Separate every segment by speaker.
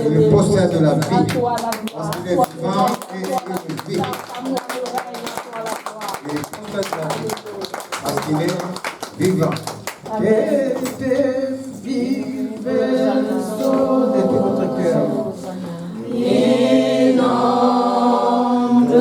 Speaker 1: Le poster de la vie, parce qu'il est vivant et il vit. Il est poster de la vie, parce qu'il est vivant. Et tout votre cœur. Inonde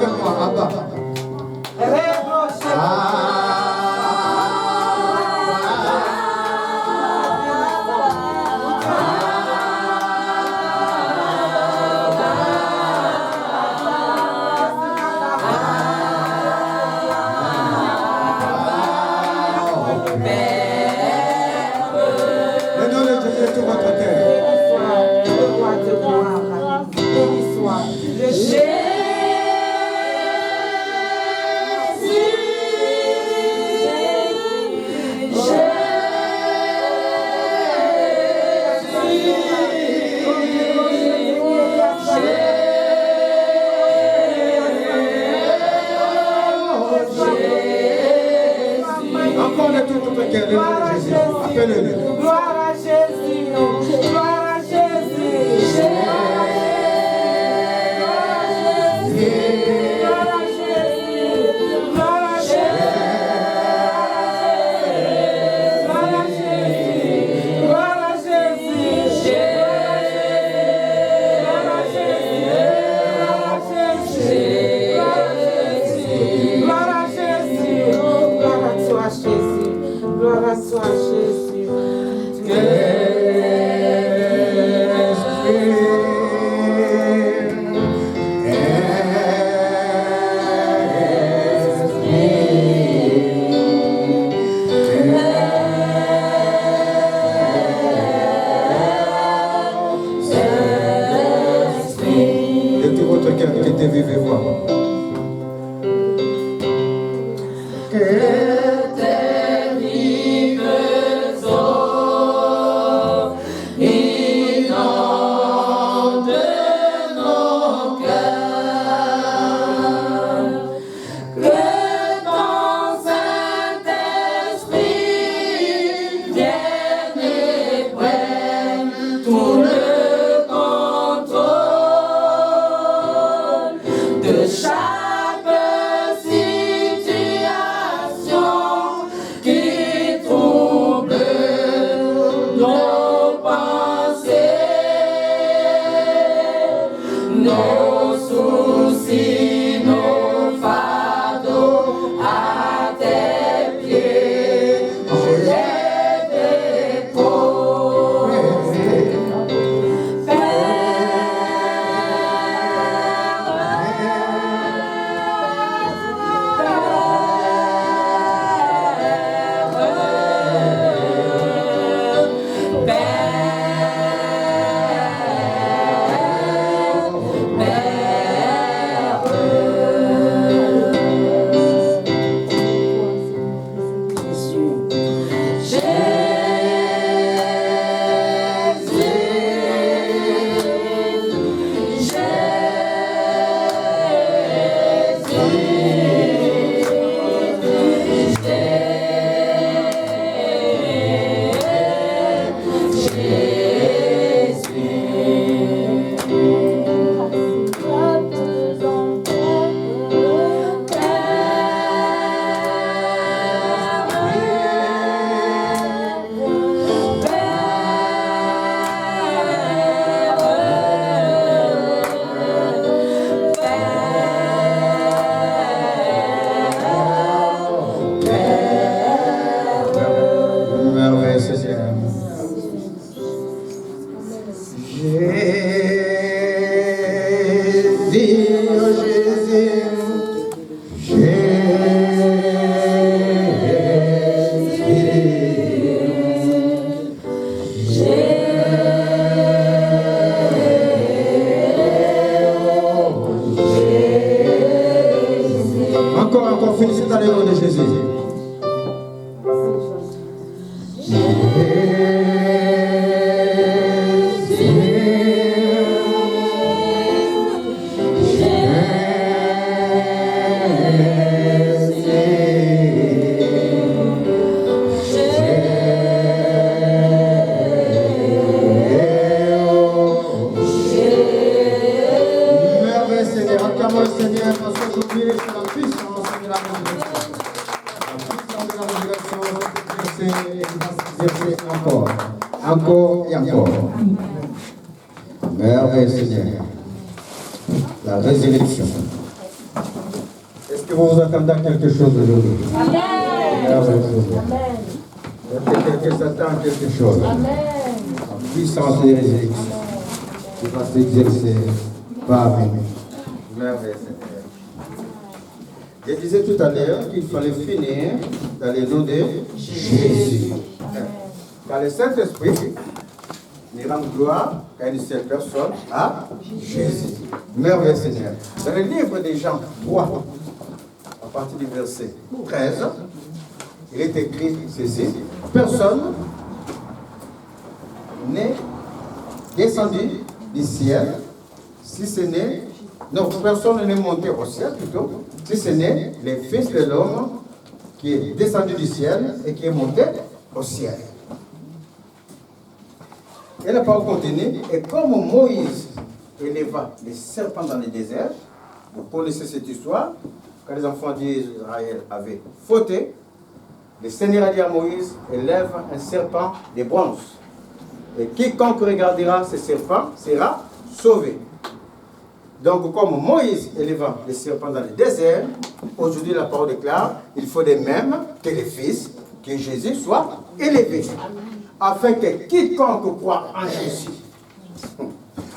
Speaker 1: avec moi, Abba.
Speaker 2: Encore, félicite à l'heure de Jésus. Encore et encore. Merveille Seigneur. La résurrection. Est-ce que vous vous attendez à quelque chose aujourd'hui?
Speaker 3: Amen.
Speaker 2: Quelqu'un s'attend à quelque chose.
Speaker 3: Amen.
Speaker 2: La puissance de résurrection qui va s'exercer parmi nous.
Speaker 1: Merveille, Seigneur. Je disais tout à l'heure qu'il fallait finir dans les noms de Jésus. Car le Saint-Esprit ne rend gloire qu'à une seule personne, à Jésus. Merveille, Seigneur. Dans le livre des Jean 3, à partir du verset 13, il est écrit ceci: personne n'est descendu du ciel, si ce n'est, non, personne n'est monté au ciel plutôt, si ce n'est le Fils de l'homme qui est descendu du ciel et qui est monté au ciel. Et la parole continue, et comme Moïse éleva les serpents dans le désert, vous connaissez cette histoire, quand les enfants d'Israël avaient fauté, le Seigneur a dit à Moïse, élève un serpent de bronze. Et quiconque regardera ce serpent sera sauvé. Donc, comme Moïse éleva les serpents dans le désert, aujourd'hui la parole déclare, il faut de même que le Fils, que Jésus soit élevé. Afin que quiconque croit en Jésus,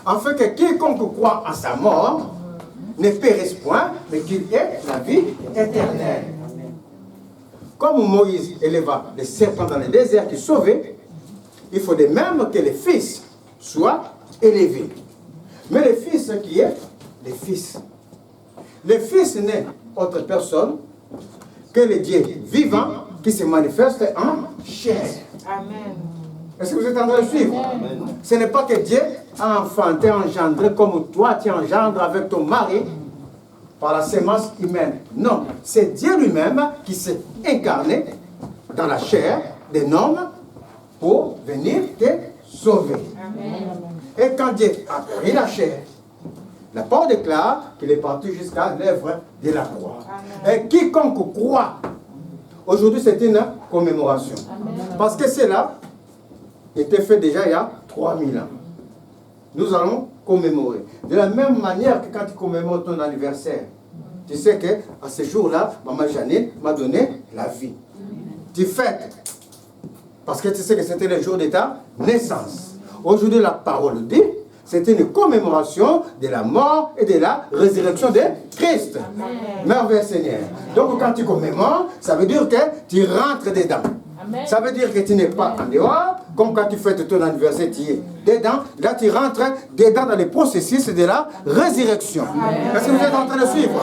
Speaker 1: afin que quiconque croit en sa mort, ne périsse point, mais qu'il ait la vie éternelle. Comme Moïse éleva les serpents dans le désert qui sauvait, il faut de même que le Fils soit élevé. Mais le Fils qui est le Fils. Le Fils n'est autre personne que le Dieu vivant qui se manifeste en chair.
Speaker 3: Amen.
Speaker 1: Est-ce que vous êtes en train de suivre? Amen. Ce n'est pas que Dieu a enfanté, engendré comme toi tu engendres avec ton mari par la sémence humaine. Non, c'est Dieu lui-même qui s'est incarné dans la chair d'un homme pour venir te sauver. Amen. Et quand Dieu a pris la chair, la parole déclare qu'il est parti jusqu'à l'œuvre de la croix. Amen. Et quiconque croit, aujourd'hui c'est une commémoration. Amen. Parce que cela était fait déjà il y a 3000 ans. Nous allons commémorer. De la même manière que quand tu commémores ton anniversaire, tu sais qu'à ce jour-là, maman Janine m'a donné la vie. Tu fêtes. Parce que tu sais que c'était le jour de ta naissance. Aujourd'hui, la parole dit, c'est une commémoration de la mort et de la résurrection de Christ. Merveille Seigneur. Donc quand tu commémores, ça veut dire que tu rentres dedans. Amen. Ça veut dire que tu n'es pas en dehors, comme quand tu fêtes ton anniversaire, tu es dedans. Là, tu rentres dedans dans le processus de la résurrection. Est-ce que vous êtes en train de suivre?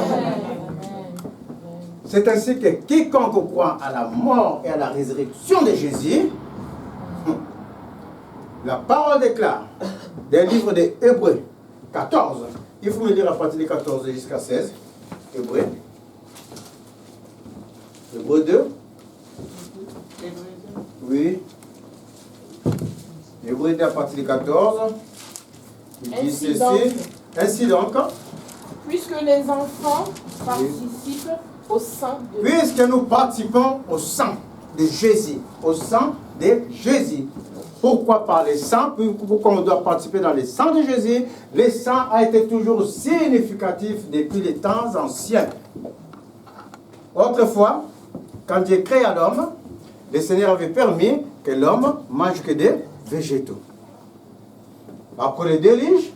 Speaker 1: C'est ainsi que quiconque croit à la mort et à la résurrection de Jésus, la parole déclare, des livres de Hébreux 14, il faut me lire à partir de 14 jusqu'à 16, Hébreux 2, oui, Hébreux 2 à partir de 14, il dit ceci, ainsi donc,
Speaker 3: puisque les enfants participent au sang de
Speaker 1: puisque nous participons au sang de Jésus, au sang de Jésus. Pourquoi par le sang? Pourquoi on doit participer dans le sang de Jésus? Le sang a été toujours significatif depuis les temps anciens. Autrefois, quand Dieu créa l'homme, le Seigneur avait permis que l'homme mange que des végétaux. Après le déluge,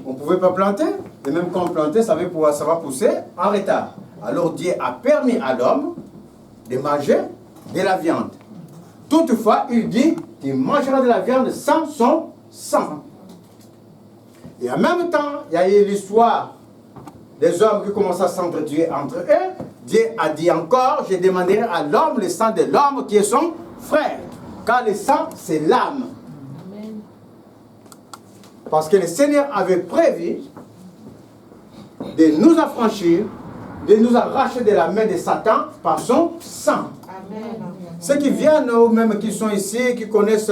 Speaker 1: on ne pouvait pas planter, et même quand on plantait, ça va pousser en retard. Alors Dieu a permis à l'homme de manger de la viande. Toutefois, il dit, tu mangeras de la viande sans son sang. Et en même temps, il y a eu l'histoire des hommes qui commencent à s'entretuer entre eux. Dieu a dit encore, je demanderai à l'homme le sang de l'homme qui est son frère. Car le sang, c'est l'âme. Parce que le Seigneur avait prévu de nous affranchir, de nous arracher de la main de Satan par son sang. Amen. Ceux qui viennent, ou même qui sont ici, qui connaissent,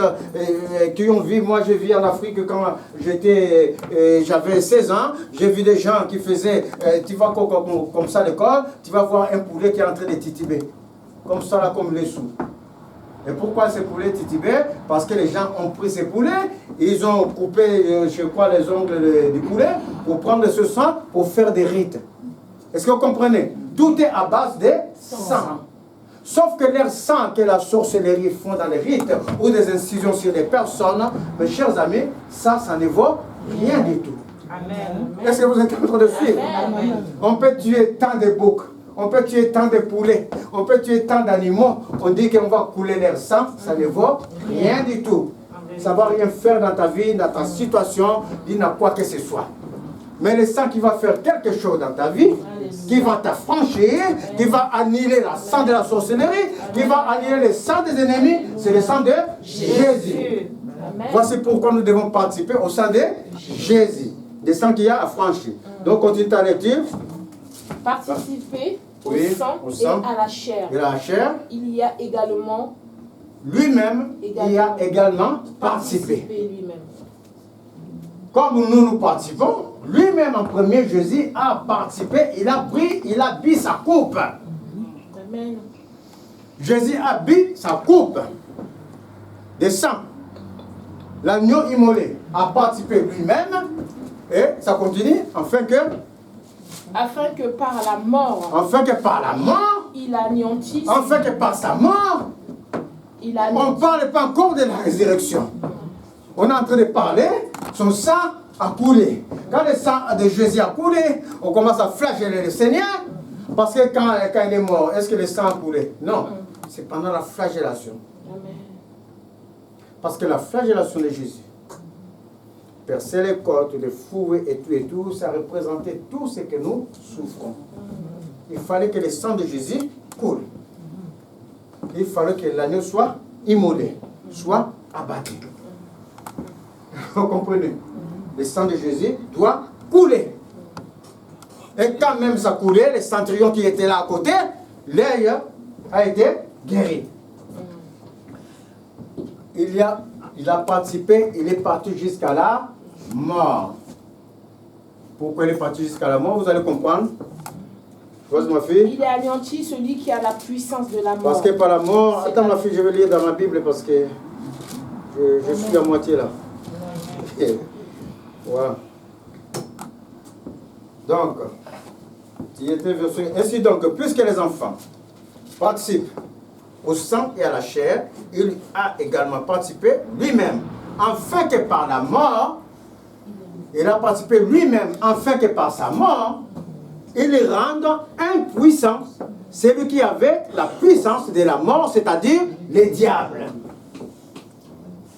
Speaker 1: qui ont vu, moi j'ai vu en Afrique quand j'avais 16 ans, j'ai vu des gens qui faisaient, tu vas comme ça à l'école, tu vas voir un poulet qui est en train de tituber. Comme ça là, comme les sous. Et pourquoi ces poulets titubés? Parce que les gens ont pris ces poulets, ils ont coupé, je crois, les ongles du poulet pour prendre ce sang, pour faire des rites. Est-ce que vous comprenez? Tout est à base de sang. Sauf que leur sang que la sorcellerie font dans les rites ou des incisions sur les personnes, mes chers amis, ça ne vaut rien du tout.
Speaker 3: Amen.
Speaker 1: Est-ce que vous êtes en train de suivre?
Speaker 3: Amen.
Speaker 1: On peut tuer tant de boucs, on peut tuer tant de poulets, on peut tuer tant d'animaux. On dit qu'on va couler leur sang, ça ne vaut rien du tout. Ça ne va rien faire dans ta vie, dans ta situation, ni dans quoi que ce soit. Mais le sang qui va faire quelque chose dans ta vie, qui va t'affranchir, qui va annihiler la sang de la sorcellerie, qui va annihiler le sang des ennemis, c'est le sang de Jésus.
Speaker 3: Amen.
Speaker 1: Voici pourquoi nous devons participer au sang de Jésus, le sang qui a affranchi. Donc continue ta lecture.
Speaker 3: Participer au
Speaker 1: Oui,
Speaker 3: sang
Speaker 1: au sang.
Speaker 3: et à la chair.
Speaker 1: De la chair,
Speaker 3: Il y a également
Speaker 1: lui-même y a également participé.
Speaker 3: lui-même.
Speaker 1: Comme nous participons, lui-même en premier, Jésus a participé, il a pris, il a bu sa coupe.
Speaker 3: Amen.
Speaker 1: Jésus a bu sa coupe de sang. L'agneau immolé a participé lui-même, et ça continue, afin que
Speaker 3: Par la mort,
Speaker 1: par la mort,
Speaker 3: il anéantisse.
Speaker 1: afin que par sa mort,
Speaker 3: Il
Speaker 1: on ne
Speaker 3: anéantisse.
Speaker 1: parle pas encore de la résurrection. On est en train de parler, son sang a coulé. Quand le sang de Jésus a coulé, on commence à flageller le Seigneur, parce que quand il est mort, est-ce que le sang a coulé? Non, c'est pendant la flagellation.
Speaker 3: Amen.
Speaker 1: Parce que la flagellation de Jésus, percer les côtes, les fouets et tout, ça représentait tout ce que nous souffrons. Il fallait que le sang de Jésus coule. Il fallait que l'agneau soit immolé, soit abattu. Vous comprenez? Le sang de Jésus doit couler. Et quand même ça coulait, le centurion qui était là à côté, l'œil a été guéri. Il a participé, il est parti jusqu'à la mort. Pourquoi il est parti jusqu'à la mort? Vous allez comprendre. Vas-y ma fille.
Speaker 3: Il est anéanti celui qui a la puissance de la mort.
Speaker 1: Parce que par la mort, attends ma fille, je vais lire dans ma Bible parce que je suis à moitié là. Voilà. Donc, il était verset. Ainsi donc, puisque les enfants participent au sang et à la chair, il a également participé lui-même, afin que par la mort, il a participé lui-même, afin que par sa mort, il rende impuissant celui qui avait la puissance de la mort, c'est-à-dire les diables.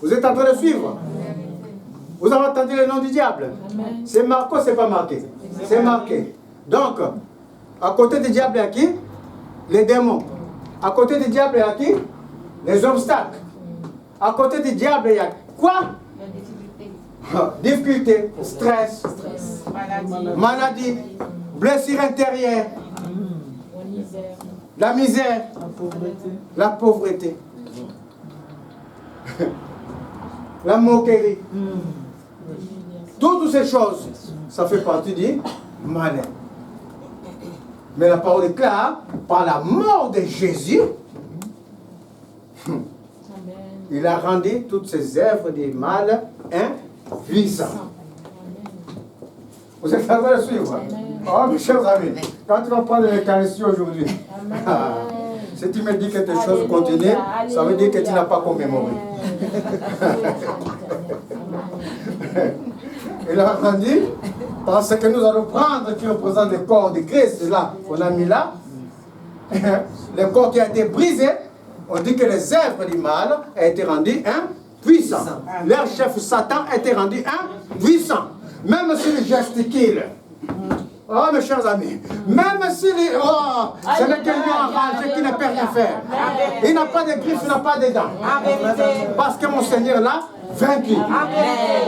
Speaker 1: Vous êtes en train de suivre? Vous avez entendu le nom du diable? C'est marqué ou c'est pas marqué? C'est marqué. Donc, à côté du diable, il y a qui? Les démons. À côté du diable, il y a qui? Les obstacles. À côté du diable, il y a quoi? Difficulté, stress, maladie, blessure intérieure, la misère, la pauvreté, la moquerie. Toutes ces choses, ça fait partie du malin. Mais la parole est claire, par la mort de Jésus, il a rendu toutes ces œuvres du mal impuissantes. Vous êtes en train de suivre? Oh, mes chers amis, quand tu vas prendre l'Eucharistie aujourd'hui, si tu me dis quelque chose continue, ça veut dire que tu n'as pas commémoré. Il a rendu, parce que nous allons prendre, qui représente le corps de Christ, là, on a mis là, le corps qui a été brisé, on dit que les œuvres du mal ont été rendues impuissants. Leur chef Satan a été rendu impuissant. Même s'il gesticule. Oh, mes chers amis, même s'il est. Oh, ce n'est qu'un lion enragé qui ne peut rien faire. Il n'a pas de griffes, il n'a pas de dents. Parce que mon Seigneur l'a vaincu.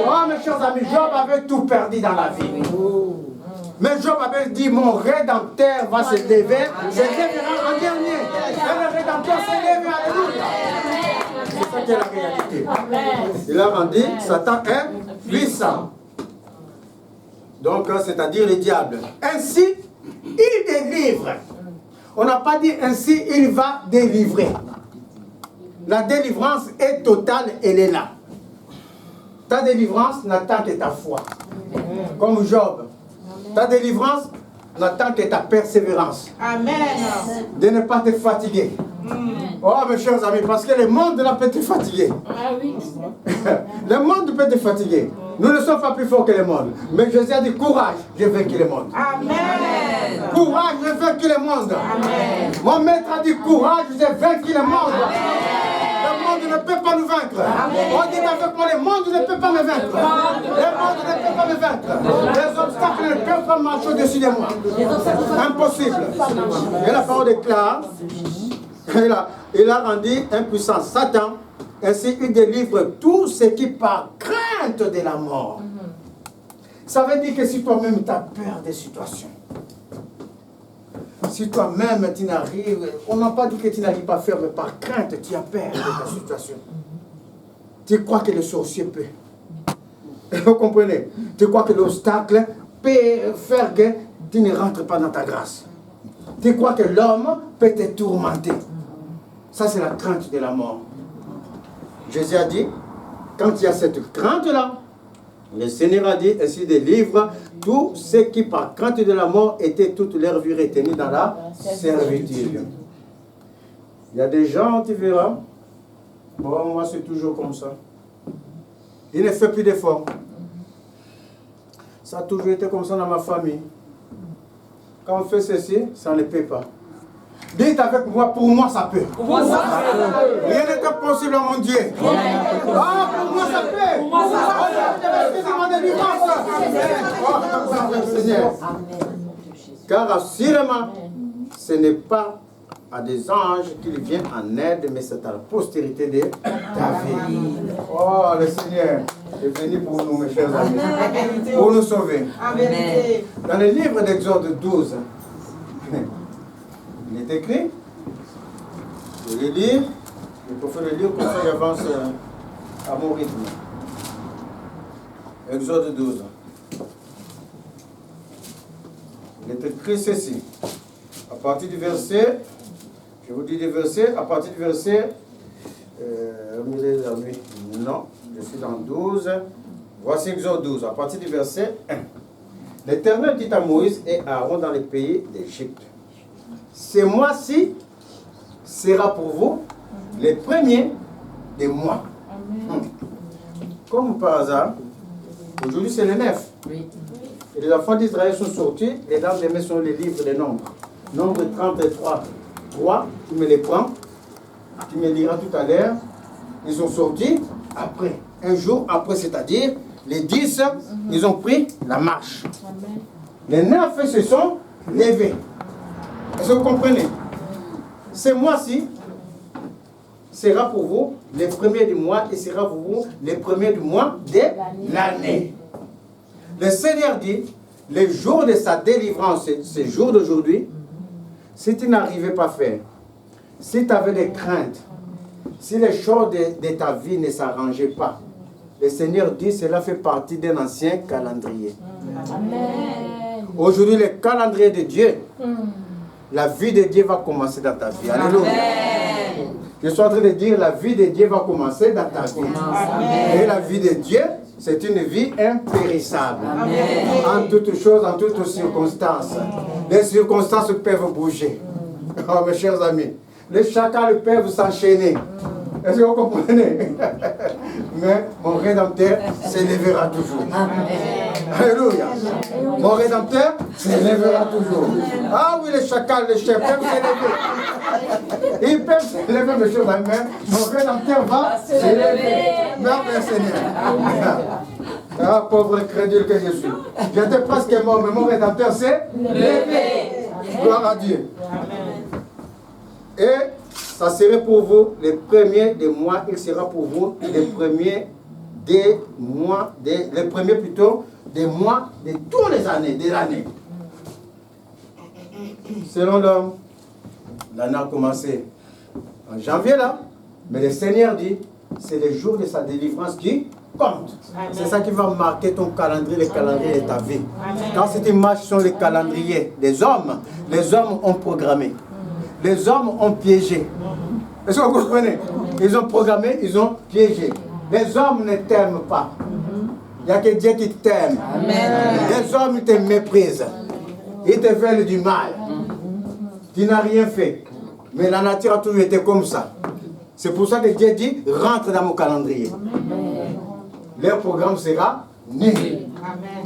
Speaker 1: Oh, mes chers amis, Job avait tout perdu dans la vie. Mais Job avait dit, mon Rédempteur va se lever, se lèvera en dernier. Et le Rédempteur se lève, alléluia. C'est ça qui est la réalité. Il a rendu Satan impuissant. Donc, c'est-à-dire le diable. Ainsi, il délivre. On n'a pas dit ainsi, il va délivrer. La délivrance est totale, elle est là. Ta délivrance n'attend que ta foi. Comme Job. Ta délivrance n'attend que ta persévérance.
Speaker 3: Amen.
Speaker 1: De ne pas te fatiguer. Oh, mes chers amis, parce que le monde là peut te fatiguer.
Speaker 3: Ah oui.
Speaker 1: Le monde peut te fatiguer. Nous ne sommes pas plus forts que le monde. Mais Jésus a dit courage, j'ai vaincu le monde.
Speaker 3: Amen.
Speaker 1: Courage, j'ai vaincu le monde.
Speaker 3: Amen.
Speaker 1: Mon maître a dit courage, j'ai vaincu le monde. Le monde ne peut pas nous vaincre. On dit avec moi, le monde ne peut pas me vaincre. Le monde ne peut pas me vaincre. Les obstacles ne peuvent pas marcher au-dessus de moi. Impossible. Et la parole déclare, il a rendu impuissant Satan, ainsi il délivre tout ce qui par crainte de la mort. Ça veut dire que si toi-même tu as peur des situations, si toi-même tu n'arrives, on n'a pas dit que tu n'arrives pas à faire, mais par crainte tu as peur de ta situation. Tu crois que le sorcier peut. Vous comprenez? Tu crois que l'obstacle peut faire que tu ne rentres pas dans ta grâce. Tu crois que l'homme peut te tourmenter. Ça, c'est la crainte de la mort. Jésus a dit, quand il y a cette crainte-là, le Seigneur a dit, ainsi délivre tous ceux qui, par crainte de la mort, étaient toute leur vie retenus dans la servitude. Il y a des gens, tu verras, bon, moi c'est toujours comme ça. Il ne fait plus d'efforts. Ça a toujours été comme ça dans ma famille. Quand on fait ceci, ça ne paie pas. Dites avec moi, pour moi ça peut. Rien n'est possible à mon Dieu. Ah, pour moi ça peut. Car assurément, ce n'est pas à des anges qu'il vient en aide, mais c'est à la postérité de David. Oh, le Seigneur est venu pour nous, mes chers amis, pour nous sauver. Dans le livre d'Exode 12, il est écrit, je vais lire, je préfère le lire comme ça j'avance à mon rythme. Exode 12. Il est écrit ceci. À partir du verset, je vous dis des versets, à partir du verset, non, je suis dans 12. Voici Exode 12, à partir du verset 1. L'Éternel dit à Moïse et à Aaron dans le pays d'Égypte. Ce mois-ci sera pour vous les premiers des mois. Comme par hasard, aujourd'hui c'est le 9. Et les enfants d'Israël sont sortis et dans les mains sont les livres des nombres. Nombre 33, 3, tu me les prends, tu me liras tout à l'heure. Ils sont sortis après, un jour après, c'est-à-dire les 10, ils ont pris la marche. Les 9 se sont levés. Est-ce que vous comprenez? Ce mois-ci sera pour vous les premiers du mois et sera pour vous les premiers du mois de l'année. Le Seigneur dit, le jour de sa délivrance, ce jour d'aujourd'hui, si tu n'arrivais pas à faire, si tu avais des craintes, si les choses de ta vie ne s'arrangeaient pas, le Seigneur dit, cela fait partie d'un ancien calendrier. Amen. Aujourd'hui, le calendrier de Dieu, la vie de Dieu va commencer dans ta vie. Alléluia. Je suis en train de dire, la vie de Dieu va commencer dans ta vie. Amen. Et la vie de Dieu, c'est une vie impérissable. Amen. En toutes choses, en toutes circonstances. Les circonstances peuvent bouger. Oh, mes chers amis, les chacals peuvent s'enchaîner. Est-ce que vous comprenez? Mais mon Rédempteur s'élèvera toujours. Alléluia. Mon Rédempteur s'élèvera toujours. Ah oui, les chacals, les chefs peuvent s'élever. Ils peuvent s'élever, mes chers amis. Mon Rédempteur va s'élever. Merci Seigneur. Ah, pauvre crédule que je suis. J'étais presque mort, mais mon Rédempteur s'est levé. Gloire à Dieu. Et ça serait pour vous les premiers des mois, il sera pour vous les premiers des mois, les premiers plutôt des mois de toutes les années, de l'année. Selon l'homme, l'année a commencé en janvier là, mais le Seigneur dit, c'est le jour de sa délivrance qui compte. C'est ça qui va marquer ton calendrier, le calendrier de ta vie. Amen. Quand cette image sont les calendriers des hommes, les hommes ont programmé. Les hommes ont piégé. Est-ce que vous comprenez? Ils ont programmé, ils ont piégé. Les hommes ne t'aiment pas. Il n'y a que Dieu qui t'aime. Les hommes te méprisent. Il te fait du mal. Tu n'as rien fait. Mais la nature a toujours été comme ça. C'est pour ça que Dieu dit, rentre dans mon calendrier. Leur programme sera nul.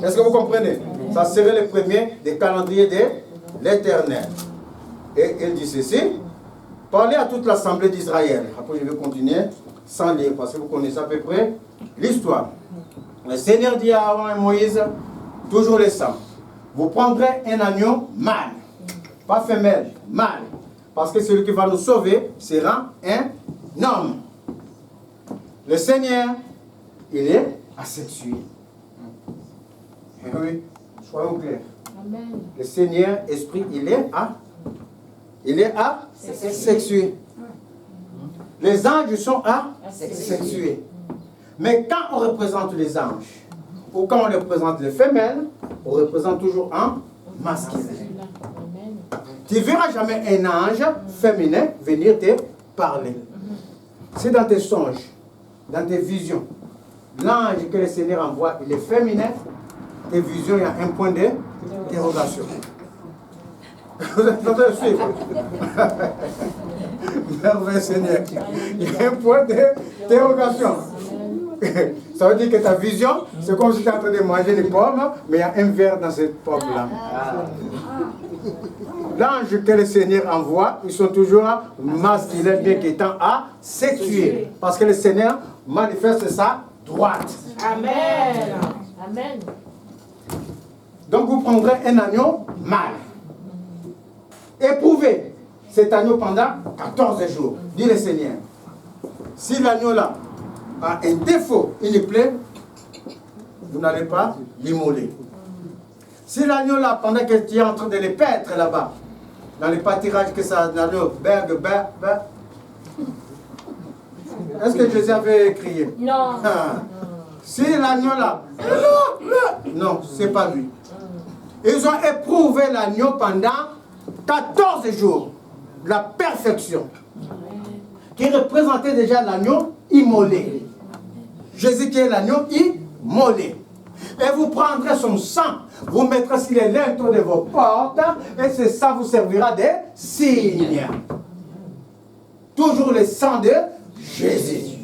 Speaker 1: Est-ce que vous comprenez? Ça serait le premier des calendriers de l'Éternel. Et il dit ceci, parlez à toute l'assemblée d'Israël. Après je vais continuer sans lire parce que vous connaissez à peu près l'histoire. Le Seigneur dit à Aaron et Moïse, toujours les sangs. Vous prendrez un agneau mâle, pas femelle, mâle. Parce que celui qui va nous sauver sera un homme. Le Seigneur, il est asexué. Oui, soyons clairs.
Speaker 3: Amen.
Speaker 1: Le Seigneur, esprit, il est asexué. Les anges sont asexués. Mais quand on représente les anges, ou quand on représente les femelles, on représente toujours un masculin. Tu ne verras jamais un ange féminin venir te parler. C'est dans tes songes, dans tes visions. L'ange que le Seigneur envoie, il est féminin. Tes visions, il y a un point d'interrogation. Vous êtes en train de suivre? Merveilleux Seigneur. Il y a un point d'interrogation. Ça veut dire que ta vision, c'est comme si tu es en train de manger des pommes, mais il y a un verre dans cette pomme-là. L'ange que le Seigneur envoie, ils sont toujours masculins, bien qu'étant asexués. Parce que le Seigneur manifeste sa droite.
Speaker 3: Amen. Amen.
Speaker 1: Donc vous prendrez un agneau mâle. Éprouvez cet agneau pendant 14 jours, dit le Seigneur. Si l'agneau là a un défaut, il est plein, vous n'allez pas l'immoler. Si l'agneau là, pendant que tu es en train de les paître là-bas, dans les pâtirages que ça, l'agneau, est-ce que Jésus avait crié?
Speaker 3: Non.
Speaker 1: Si l'agneau là, non, c'est pas lui. Ils ont éprouvé l'agneau pendant 14 jours, la perfection, qui représentait déjà l'agneau immolé. Jésus qui est l'agneau immolé. Et vous prendrez son sang, vous mettrez sur les linteaux de vos portes, et ce sang vous servira de signe. Toujours le sang de Jésus.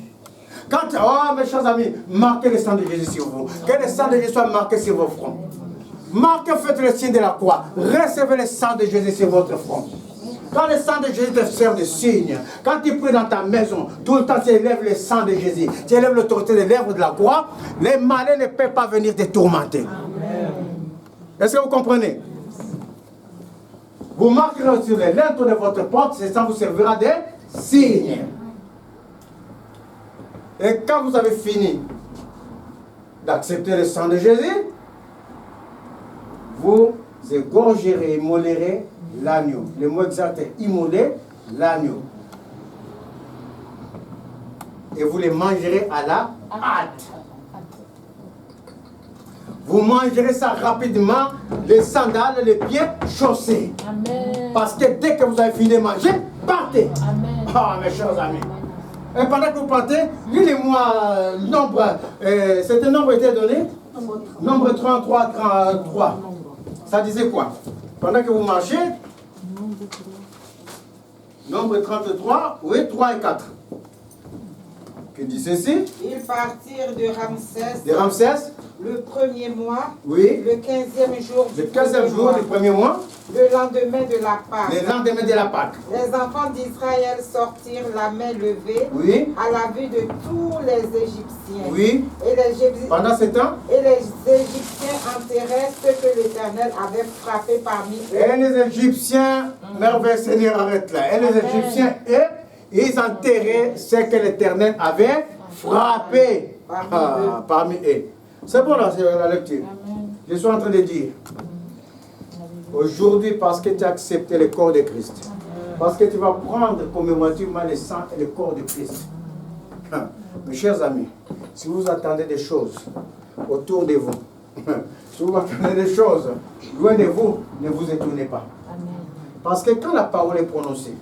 Speaker 1: Quand, oh mes chers amis, marquez le sang de Jésus sur vous. Que le sang de Jésus soit marqué sur vos fronts. Marquez, faites le signe de la croix. Recevez le sang de Jésus sur votre front. Quand le sang de Jésus te sert de signe, quand tu pries dans ta maison, tout le temps tu élèves le sang de Jésus, tu élèves l'autorité des lèvres de la croix, les malins ne peuvent pas venir te tourmenter. Est-ce que vous comprenez? Vous marquerez sur les linteaux de votre porte, ce sang vous servira de signe. Et quand vous avez fini d'accepter le sang de Jésus, vous égorgerez, immolerez l'agneau. Le mot exact est immoler l'agneau. Et vous les mangerez à la hâte. Vous mangerez ça rapidement, les sandales, les pieds chaussés.
Speaker 3: Amen.
Speaker 1: Parce que dès que vous avez fini de manger, partez.
Speaker 3: Amen.
Speaker 1: Ah, mes chers amis. Et pendant que vous partez, lisez-moi le nombre. Cet nombre était donné? Nombre 33, 33. Ça disait quoi? Pendant que vous marchez, nombre 33, oui, 3 et 4. Qui dit ceci?
Speaker 4: Ils partirent de Ramsès.
Speaker 1: De Ramsès?
Speaker 4: Le premier mois.
Speaker 1: Oui.
Speaker 4: Le 15e jour.
Speaker 1: Le 15e jour du premier mois.
Speaker 4: Le lendemain de la Pâque.
Speaker 1: Le lendemain de la Pâque.
Speaker 4: Les enfants d'Israël sortirent la main levée.
Speaker 1: Oui.
Speaker 4: À la vue de tous les Égyptiens.
Speaker 1: Oui. Pendant ce temps.
Speaker 4: Et les Égyptiens enterraient ce que l'Éternel avait frappé parmi eux.
Speaker 1: Et les Égyptiens, merveilleux Seigneur, arrête là. Et les Égyptiens, ils enterraient ce que l'Éternel avait frappé parmi eux. C'est bon là, c'est la lecture. Amen. Je suis en train de dire, aujourd'hui, parce que tu as accepté le corps de Christ, parce que tu vas prendre commémorativement le sang et le corps de Christ. Mes chers amis, si vous attendez des choses autour de vous, si vous attendez des choses loin de vous, ne vous étonnez pas. Parce que quand la parole est prononcée,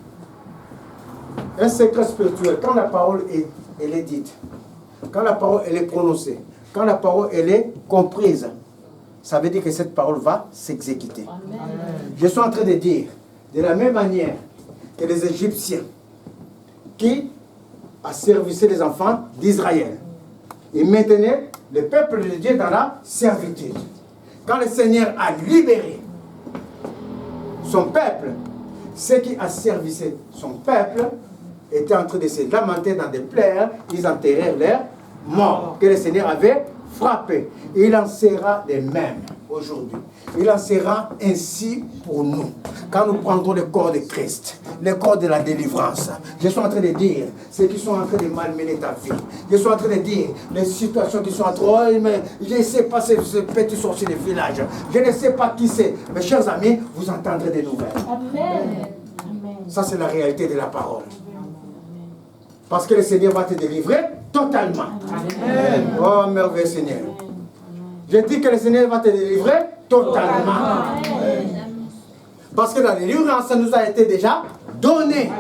Speaker 1: un secret spirituel, quand la parole elle est dite, quand la parole elle est prononcée, quand la parole elle est comprise, ça veut dire que cette parole va s'exécuter. Je suis en train de dire, de la même manière que les Égyptiens qui asservissaient les enfants d'Israël, ils maintenaient le peuple de Dieu dans la servitude. Quand le Seigneur a libéré son peuple, ceux qui asservissaient son peuple étaient en train de se lamenter dans des plaies, ils enterrèrent leurs morts que le Seigneur avait frappés. Il en sera de même aujourd'hui. Il en sera ainsi pour nous. Quand nous prendrons le corps de Christ, le corps de la délivrance, je suis en train de dire, ceux qui sont en train de malmener ta vie, je suis en train de dire, les situations qui sont en train de... mais je ne sais pas ce petit sorcier de village, je ne sais pas qui c'est. Mes chers amis, vous entendrez des nouvelles.
Speaker 3: Amen.
Speaker 1: Ça, c'est la réalité de la parole. Parce que le Seigneur va te délivrer totalement. Amen. Oh, merveilleux Seigneur. Je dis que le Seigneur va te délivrer totalement. Amen. Parce que la délivrance, ça nous a été déjà donné.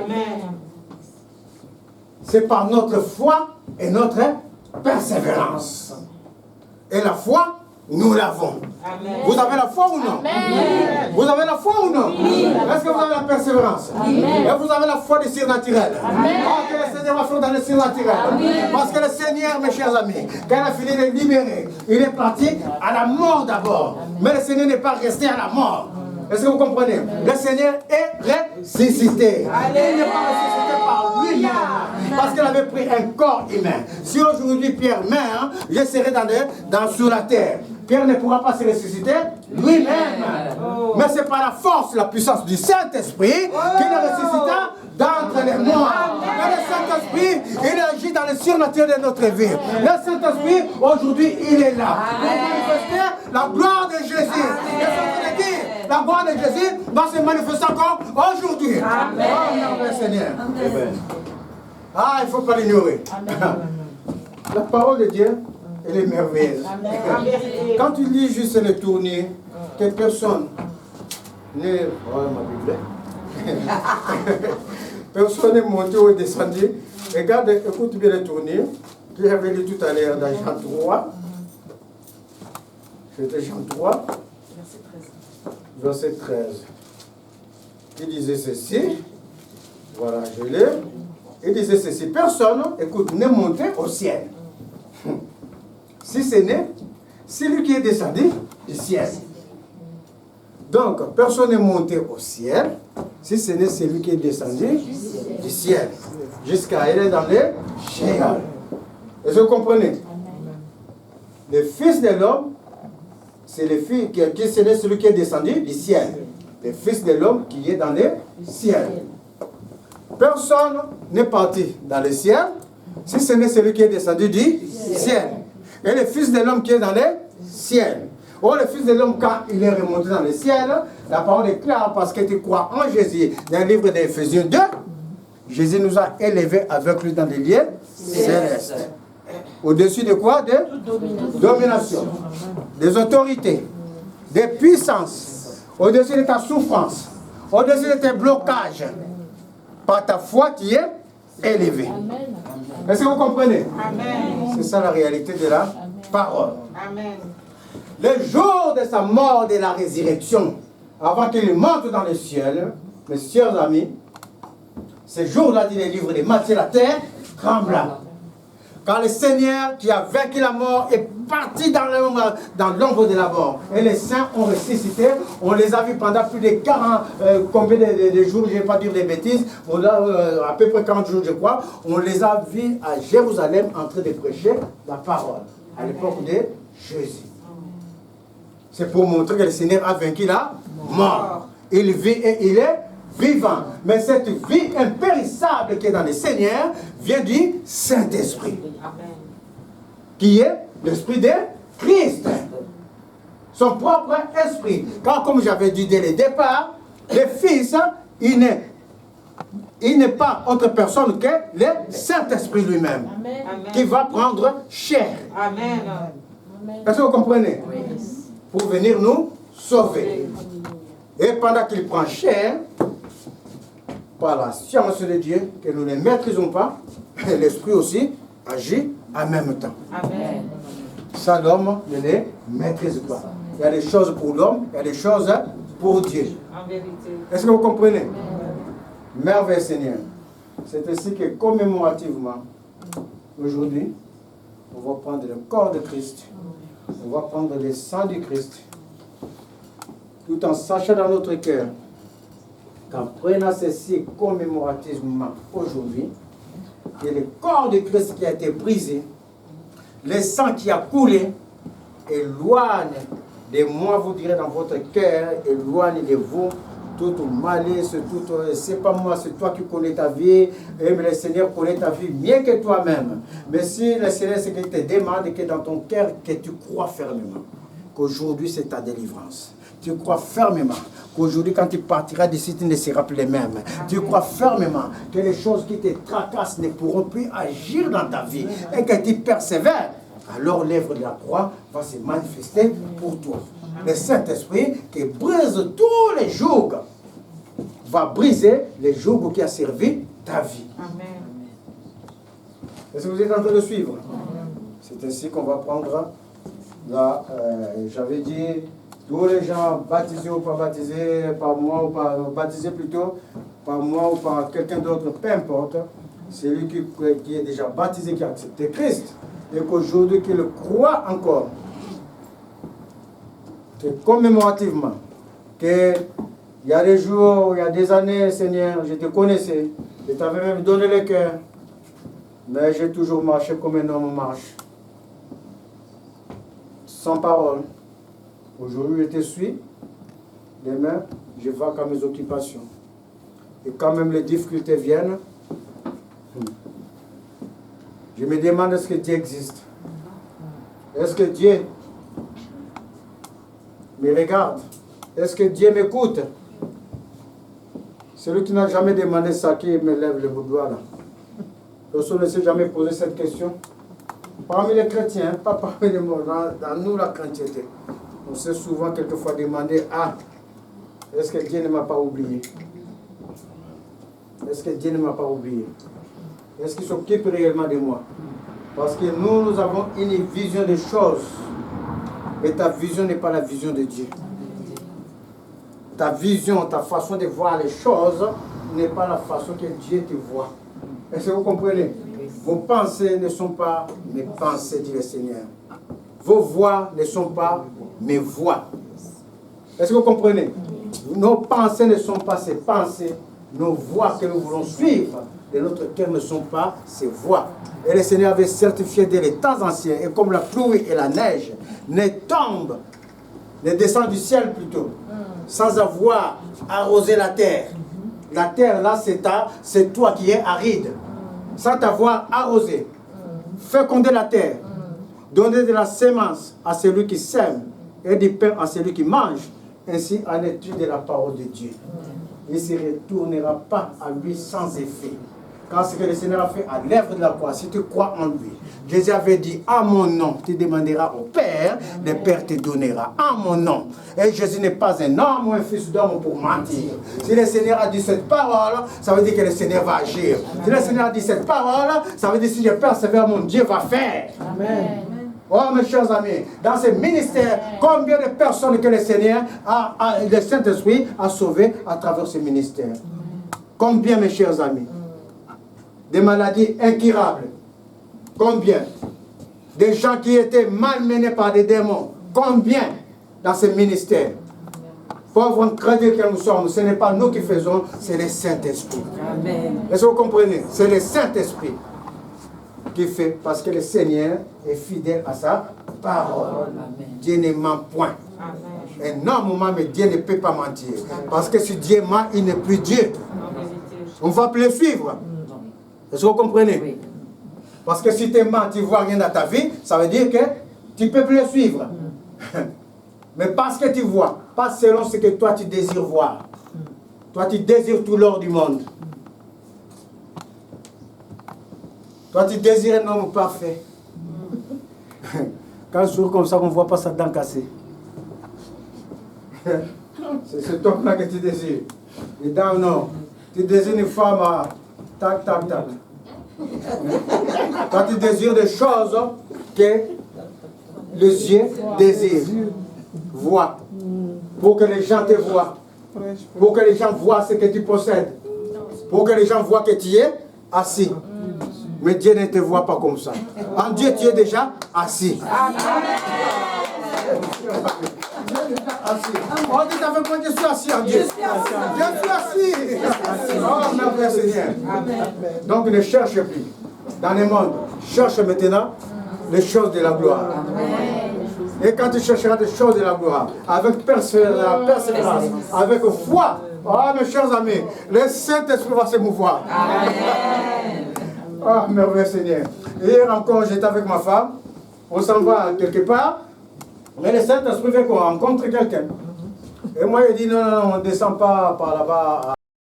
Speaker 1: C'est par notre foi et notre persévérance. Et la foi, nous l'avons. Vous avez la foi ou non? Amen. Vous avez la foi ou non? Est-ce que vous avez la persévérance? Amen. Et vous avez la foi du surnaturel? Oh, que le Seigneur va faire dans le surnaturel. Parce que le Seigneur, mes chers amis, quand il a fini de libérer, il est parti à la mort d'abord. Mais le Seigneur n'est pas resté à la mort. Est-ce que vous comprenez? Le Seigneur est ressuscité. Il n'est pas ressuscité par lui-même. Parce qu'il avait pris un corps humain. Si aujourd'hui Pierre meurt, je serai sur la terre. Pierre ne pourra pas se ressusciter lui-même. Mais c'est par la force, la puissance du Saint-Esprit qu'il est ressuscité d'entre les morts. Mais le Saint-Esprit, il agit dans le surnaturel de notre vie. Le Saint-Esprit, aujourd'hui, il est là. Pour manifester la gloire de Jésus. La gloire de Jésus va se manifester encore aujourd'hui. Amen. Oh, merci Seigneur. Amen. Ah, il ne faut pas l'ignorer. La parole de Dieu, elle est merveilleuse. Quand tu lis juste le tournier, que personne n'est... Oh, ma Bible. Personne n'est monté ou descendu. Regarde, écoute bien le tournier. Que j'avais lu tout à l'heure dans Jean 3. C'était Jean 3. Verset 13. Il disait ceci. Voilà, je l'ai. Il disait ceci. Personne, écoute, n'est monté au ciel. Si ce n'est celui qui est descendu du ciel. Donc, personne n'est monté au ciel, si ce n'est celui qui est descendu du ciel. Jusqu'à aller dans les Sheol. Est-ce que vous comprenez? Le Fils de l'homme, c'est le Fils qui c'est celui qui est descendu du ciel. Le Fils de l'homme qui est dans le ciel. Personne n'est parti dans le ciel, si ce n'est celui qui est descendu du ciel. Et le Fils de l'homme qui est dans le ciel. Oh, le Fils de l'homme, quand il est remonté dans le ciel, la parole est claire parce que tu crois en Jésus. Dans le livre d'Éphésiens 2, Jésus nous a élevés avec lui dans les lieux célestes. Au-dessus de quoi? De domination. Des autorités. Des puissances. Au-dessus de ta souffrance. Au-dessus de tes blocages. Par ta foi, tu es élevé. Est-ce que vous comprenez? C'est ça la réalité de la parole.
Speaker 4: Amen.
Speaker 1: Le jour de sa mort et de la résurrection, avant qu'il monte dans le ciel, mes chers amis, ce jour-là, dit le livre de Matthieu, la terre trembla. Quand le Seigneur qui a vaincu la mort est parti dans l'ombre de la mort. Et les saints ont ressuscité. On les a vus pendant plus de 40, combien de jours, je ne vais pas dire des bêtises, à peu près 40 jours je crois. On les a vus à Jérusalem en train de prêcher la parole. À l'époque de Jésus. C'est pour montrer que le Seigneur a vaincu la mort. Il vit et il est vivant. Mais cette vie impérissable qui est dans le Seigneur vient du Saint-Esprit. Qui est l'Esprit de Christ. Son propre esprit. Car comme j'avais dit dès le départ, le Fils, il n'est pas autre personne que le Saint-Esprit lui-même. Qui va prendre chair.
Speaker 4: Amen.
Speaker 1: Est-ce que vous comprenez? Oui. Pour venir nous sauver. Et pendant qu'il prend chair, par la science de Dieu, que nous ne maîtrisons pas, l'Esprit aussi agit en même temps.
Speaker 4: Amen.
Speaker 1: Ça, l'homme ne les maîtrise pas. Il y a des choses pour l'homme, il y a des choses pour Dieu.
Speaker 4: En vérité.
Speaker 1: Est-ce que vous comprenez? Merveille Seigneur. C'est ainsi que commémorativement, aujourd'hui, on va prendre le corps de Christ, on va prendre le sang du Christ, tout en sachant dans notre cœur qu'en prenant ceci commémorativement aujourd'hui, que le corps de Christ qui a été brisé, le sang qui a coulé, éloigne de moi, vous direz dans votre cœur, éloigne de vous toute malice, toute, c'est pas moi, c'est toi qui connais ta vie, et le Seigneur connaît ta vie mieux que toi-même. Mais si le Seigneur, c'est qu'il te demande que dans ton cœur, que tu crois fermement, qu'aujourd'hui c'est ta délivrance. Tu crois fermement qu'aujourd'hui, quand tu partiras d'ici, tu ne seras plus le même. Tu crois fermement que les choses qui te tracassent ne pourront plus agir dans ta vie et que tu persévères. Alors l'œuvre de la croix va se manifester pour toi. Le Saint-Esprit qui brise tous les jougs va briser les jougs qui a servi ta vie.
Speaker 4: Amen.
Speaker 1: Est-ce que vous êtes en train de suivre? C'est ainsi qu'on va prendre là, j'avais dit, tous les gens baptisés ou pas baptisés, par moi ou pas baptisés plutôt, par moi ou par quelqu'un d'autre, peu importe, c'est lui qui est déjà baptisé, qui a accepté Christ, et qu'aujourd'hui qu'il le croit encore, que commémorativement, qu'il y a des jours, il y a des années, Seigneur, je te connaissais, je t'avais même donné le cœur, mais j'ai toujours marché comme un homme marche, sans parole. Aujourd'hui, je te suis. Demain, je vais à mes occupations. Et quand même les difficultés viennent, je me demande est-ce que Dieu existe. Est-ce que Dieu me regarde? Est-ce que Dieu m'écoute? Celui qui n'a jamais demandé ça, qui me lève le doigt là. Personne ne s'est jamais posé cette question. Parmi les chrétiens, pas parmi les morts, dans nous la chrétienté. On s'est souvent quelquefois demandé, ah, est-ce que Dieu ne m'a pas oublié? Est-ce que Dieu ne m'a pas oublié? Est-ce qu'il s'occupe réellement de moi? Parce que nous avons une vision des choses, mais ta vision n'est pas la vision de Dieu. Ta vision, ta façon de voir les choses n'est pas la façon que Dieu te voit. Est-ce que vous comprenez? Vos pensées ne sont pas mes pensées, dit le Seigneur. Vos voix ne sont pas mes voix. Est-ce que vous comprenez? Nos pensées ne sont pas ces pensées. Nos voix que nous voulons suivre de notre cœur ne sont pas ces voix. Et le Seigneur avait certifié dès les temps anciens, et comme la pluie et la neige ne tombent, ne descendent du ciel plutôt, sans avoir arrosé la terre. La terre là, c'est toi qui es aride. Sans t'avoir arrosé, féconder la terre, donner de la sémence à celui qui sème et du pain à celui qui mange, ainsi en est-il de la parole de Dieu. Il ne se retournera pas à lui sans effet. Quand ce que le Seigneur a fait à l'œuvre de la croix, si tu crois en lui, Jésus avait dit, à mon nom, tu demanderas au Père, le Père te donnera, à mon nom. Et Jésus n'est pas un homme ou un fils d'homme pour mentir. Si le Seigneur a dit cette parole, ça veut dire que le Seigneur va agir. Si le Seigneur a dit cette parole, ça veut dire que si je persévère, mon Dieu va faire. Amen. Oh mes chers amis, dans ce ministère, combien de personnes que le Seigneur, le Saint-Esprit a sauvées à travers ce ministère? Combien, mes chers amis? Des maladies incurables. Combien? Des gens qui étaient malmenés par des démons. Combien dans ce ministère? Pauvres crédit que nous sommes, ce n'est pas nous qui faisons, c'est le Saint-Esprit. Est-ce que vous comprenez? C'est le Saint-Esprit qui fait, parce que le Seigneur est fidèle à sa parole. Dieu ne ment point. Un homme ment, mais Dieu ne peut pas mentir. Parce que si Dieu ment, il n'est plus Dieu. On ne va plus le suivre. Est-ce que vous comprenez? Oui. Parce que si tu mens, tu ne vois rien dans ta vie, ça veut dire que tu ne peux plus le suivre. Mais parce que tu vois, pas selon ce que toi tu désires voir. Toi tu désires tout l'or du monde. Toi tu désires un homme parfait. Quand je jour comme ça, on ne voit pas sa dent cassée. C'est cet homme-là que tu désires. Les dents, non. Tu désires une femme à tac, tac, tac. Toi, tu désires des choses que les yeux désirent voient. Pour que les gens te voient. Pour que les gens voient ce que tu possèdes. Pour que les gens voient que tu es assis. Mais Dieu ne te voit pas comme ça. En Dieu, tu es déjà assis. Assis. Oh, dites avec moi, je suis assis en Dieu. Je suis assis. Oh, merci Seigneur. Donc ne cherche plus dans le monde. Cherche maintenant les choses de la gloire. Et quand tu chercheras des choses de la gloire, avec persévérance, avec foi, oh mes chers amis, le Saint-Esprit va se mouvoir. Oh, merveilleux Seigneur. Hier encore, j'étais avec ma femme. On s'en va quelque part. Mais le Saint-Esprit fait qu'on rencontre quelqu'un. Et moi, il dit non, on ne descend pas par là-bas.